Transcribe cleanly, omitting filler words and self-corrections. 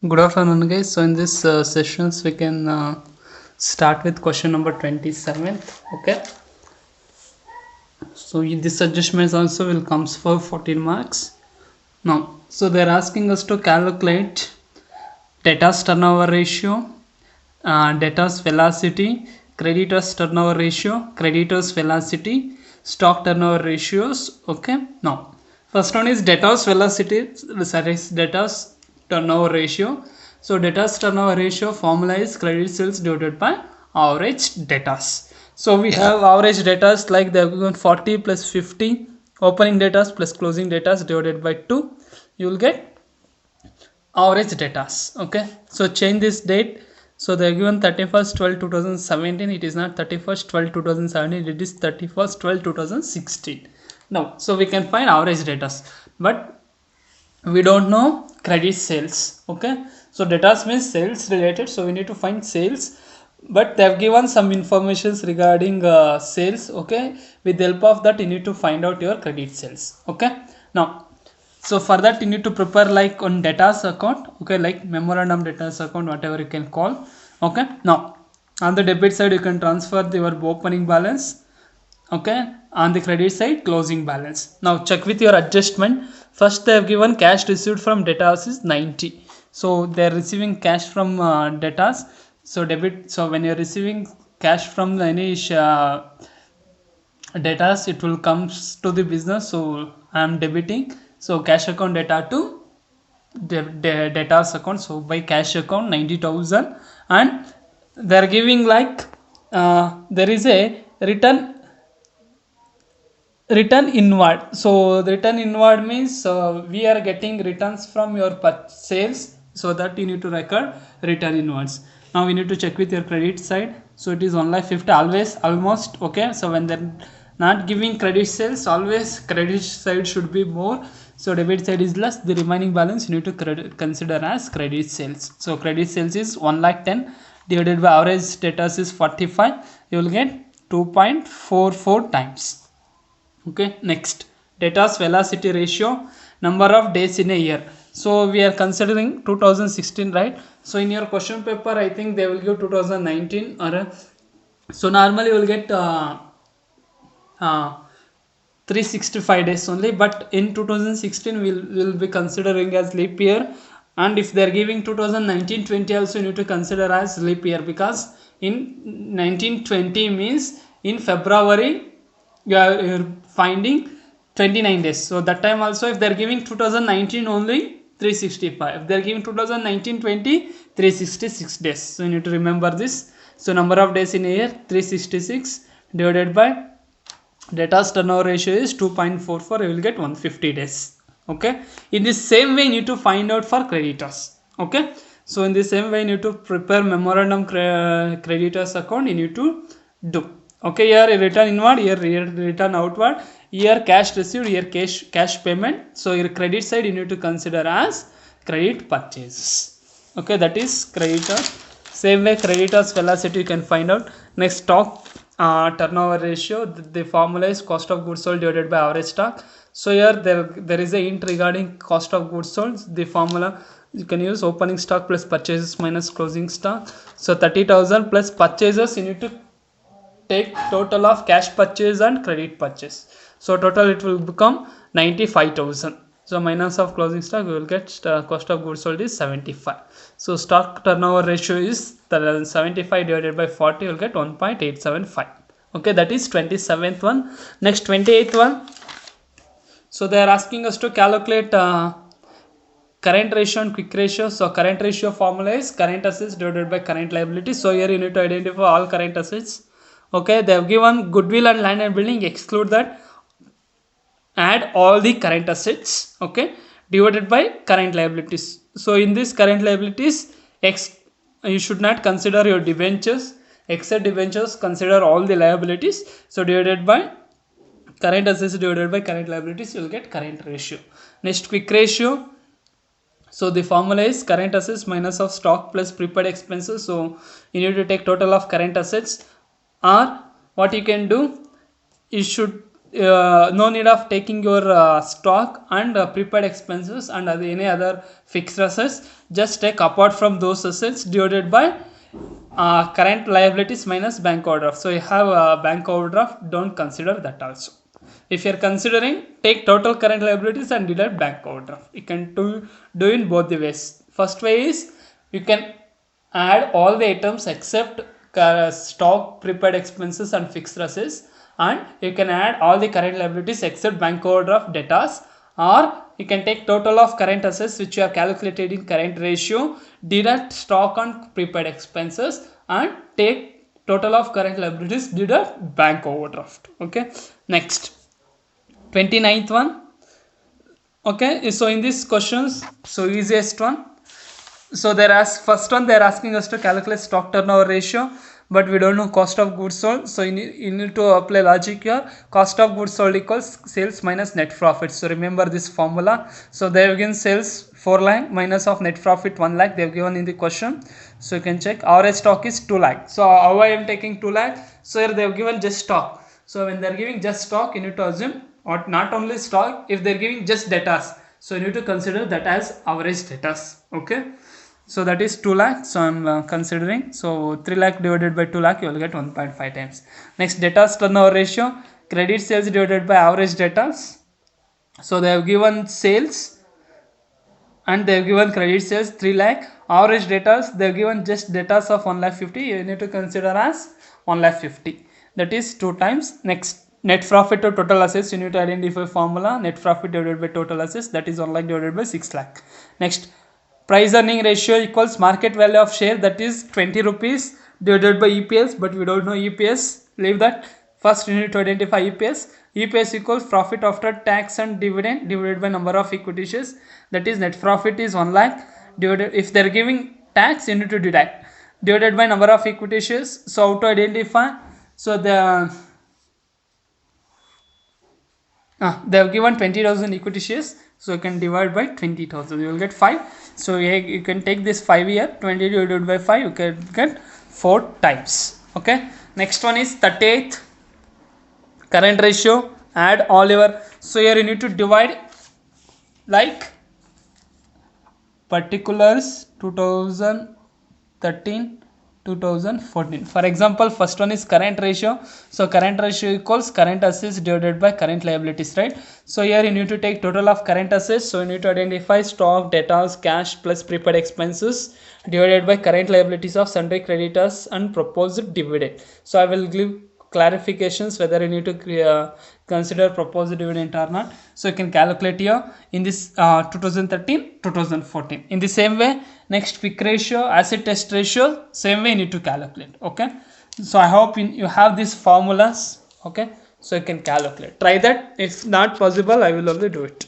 Good afternoon, guys. So in this sessions, we can start with question number 27. Okay. So this adjustments also will comes for 14 marks. Now, so they're asking us to calculate data's turnover ratio, data's velocity, creditors turnover ratio, creditors velocity, stock turnover ratios. Okay. Now, first one is data's velocity. Sorry, data's turnover ratio. So data's turnover ratio formula is credit sales divided by average datas. So we have average datas like they have given 40 plus 50 opening datas plus closing datas divided by 2. You will get average datas. Okay, so change this date. So they are given 31st 12 2017. It is not 31st 12 2017, it is 31st 12 2016. Now, so we can find average datas, but we don't know credit sales. Okay, so datas means sales related, so we need to find sales, but they have given some informations regarding sales. Okay, with the help of that you need to find out your credit sales. Okay, now, so for that you need to prepare like on datas account. Okay, like memorandum datas account, whatever you can call. Okay, now on the debit side you can transfer your opening balance. Okay, on the credit side closing balance. Now check with your adjustment. First they have given cash received from debtors is 90, so they are receiving cash from debtors. So debit, so when you are receiving cash from any debtors, it will comes to the business, so I am debiting. So cash account data to debtors account. So by cash account 90,000, and they are giving like there is a return inward. So the return inward means we are getting returns from your sales, so that you need to record return inwards. Now we need to check with your credit side. So it is 1 lakh 50 always almost. Okay, so when they're not giving credit sales, always credit side should be more. So debit side is less, the remaining balance you need to consider as credit sales. So credit sales is 1 lakh 10 divided by average status is 45, you will get 2.44 times. Okay, next, data's velocity ratio, number of days in a year. So we are considering 2016, right? So in your question paper I think they will give 2019 or so normally you will get 365 days only, but in 2016 will be considering as leap year. And if they are giving 2019-20 also, you need to consider as leap year, because in 1920 means in February you're finding 29 days. So that time also if they're giving 2019 only 365, if they're giving 2019-20 366 days. So you need to remember this. So number of days in a year 366 divided by data's turnover ratio is 2.44, you will get 150 days. Okay, in the same way you need to find out for creditors. Okay, so in the same way you need to prepare memorandum creditors account, you need to do. Okay, here return inward, here return outward, here cash received, here cash payment. So your credit side you need to consider as credit purchases. Okay, that is creditor. Same way creditors velocity you can find out. Next, stock turnover ratio, the formula is cost of goods sold divided by average stock. So here there is a hint regarding cost of goods sold. The formula you can use opening stock plus purchases minus closing stock. So 30,000 plus purchases, you need to take total of cash purchase and credit purchase. So total it will become 95,000. So minus of closing stock, we will get cost of goods sold is 75. So stock turnover ratio is 75 divided by 40, you will get 1.875. Okay, that is 27th one. Next, 28th one. So they are asking us to calculate current ratio and quick ratio. So current ratio formula is current assets divided by current liability. So here you need to identify all current assets. Okay, they have given goodwill and land and building, exclude that, add all the current assets. Okay, divided by current liabilities. So in this current liabilities, you should not consider your debentures, except debentures, consider all the liabilities. So divided by current assets divided by current liabilities, you will get current ratio. Next, quick ratio. So the formula is current assets minus of stock plus prepaid expenses. So you need to take total of current assets, or what you can do, you should no need of taking your stock and prepaid expenses and any other fixed assets. Just take apart from those assets divided by current liabilities minus bank overdraft. So you have bank overdraft, don't consider that also. If you're considering, take total current liabilities and deduct bank overdraft. You can do in both the ways. First way is you can add all the items except stock, prepaid expenses and fixed assets, and you can add all the current liabilities except bank overdraft debtors, or you can take total of current assets which you have calculated in current ratio, deduct stock and prepaid expenses, and take total of current liabilities, deduct bank overdraft. Okay, next 29th one. Okay, so in these questions, so easiest one. So first one they're asking us to calculate stock turnover ratio, but we don't know cost of goods sold. So you need to apply logic here. Cost of goods sold equals sales minus net profit. So remember this formula. So they have given sales 4 lakh minus of net profit 1 lakh. They have given in the question. So you can check average stock is 2 lakh. So how I am taking 2 lakh? So here they have given just stock. So when they're giving just stock, you need to assume, or not only stock, if they're giving just debtors, so you need to consider that as average debtors. Okay. So that is 2 lakh. So I'm considering. So 3 lakh divided by 2 lakh, you will get 1.5 times. Next, debtors turnover ratio, credit sales divided by average debtors. So they have given sales and they have given credit sales 3 lakh. Average debtors, they have given just debtors of 1 lakh 50. You need to consider as 1 lakh 50. That is 2 times. Next, net profit to total assets, you need to identify formula. Net profit divided by total assets, that is 1 lakh divided by 6 lakh. Next, price earning ratio equals market value of share, that is 20 rupees divided by EPS, but we don't know EPS. Leave that. First you need to identify EPS. EPS equals profit after tax and dividend divided by number of equity shares, that is net profit is 1 lakh divided, if they're giving tax you need to deduct, divided by number of equity shares. So how to identify? So they have given 20,000 equity shares, so you can divide by 20,000, you will get 5. So you can take this 5 here, 20 divided by 5, you can get 4 times. Okay, next one is 38th, current ratio, add all your, so here you need to divide like particulars 2013 2014. For example, first one is current ratio. So current ratio equals current assets divided by current liabilities, right? So here you need to take total of current assets. So you need to identify stock, debtors, cash plus prepaid expenses divided by current liabilities of sundry creditors and proposed dividend. So I will give clarifications whether you need to consider proposed dividend or not. So you can calculate here in this 2013 2014. In the same way, next quick ratio, acid test ratio, same way you need to calculate. Okay, so I hope you have these formulas. Okay, so you can calculate, try that. If not possible, I will only do it.